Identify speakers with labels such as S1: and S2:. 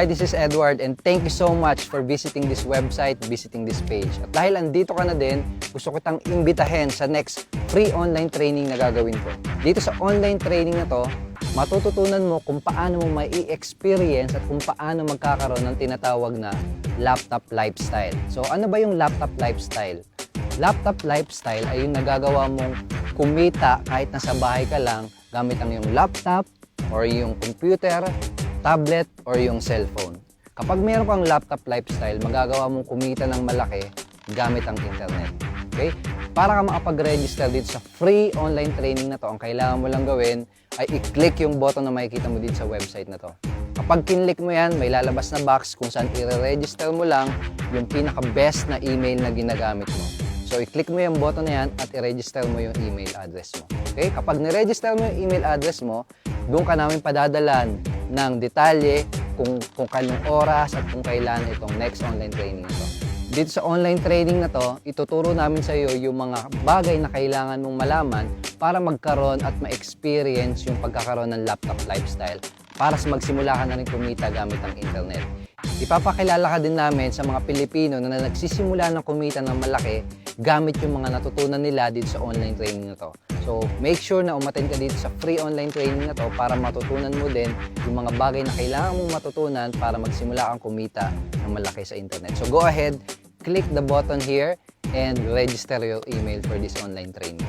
S1: Hi, this is Edward and thank you so much for visiting this website, visiting this page. At dahil andito ka na din, gusto kitang imbitahin sa next free online training na gagawin ko. Dito sa online training na to, matututunan mo kung paano mo mai-experience at kung paano magkakaroon ng tinatawag na laptop lifestyle. So ano ba yung laptop lifestyle? Laptop lifestyle ay yung nagagawa mong kumita kahit nasa bahay ka lang gamit ang yung laptop or yung computer, tablet, or yung cellphone. Kapag meron kang laptop lifestyle, magagawa mong kumita ng malaki gamit ang internet. Okay? Para ka makapag-register dito sa free online training na to, ang kailangan mo lang gawin ay i-click yung button na makikita mo dito sa website na to. Kapag kinlik mo yan, may lalabas na box kung saan i-register mo lang yung pinaka-best na email na ginagamit mo. So, i-click mo yung button na yan at i-register mo yung email address mo. Okay? Kapag ni-register mo yung email address mo, doon ka namin padadalan ng detalye kung kanong oras at kung kailan itong next online training na to. Dito sa online training na to, ituturo namin sa iyo yung mga bagay na kailangan mong malaman para magkaroon at ma-experience yung pagkakaroon ng laptop lifestyle para sa magsimula ka na rin kumita gamit ang internet. Ipapakilala ka din namin sa mga Pilipino na nagsisimula ng kumita ng malaki gamit yung mga natutunan nila dito sa online training na to. So, make sure na umattend ka dito sa free online training na to para matutunan mo din yung mga bagay na kailangan mong matutunan para magsimula kang kumita ng malaki sa internet. So, go ahead, click the button here and register your email for this online training.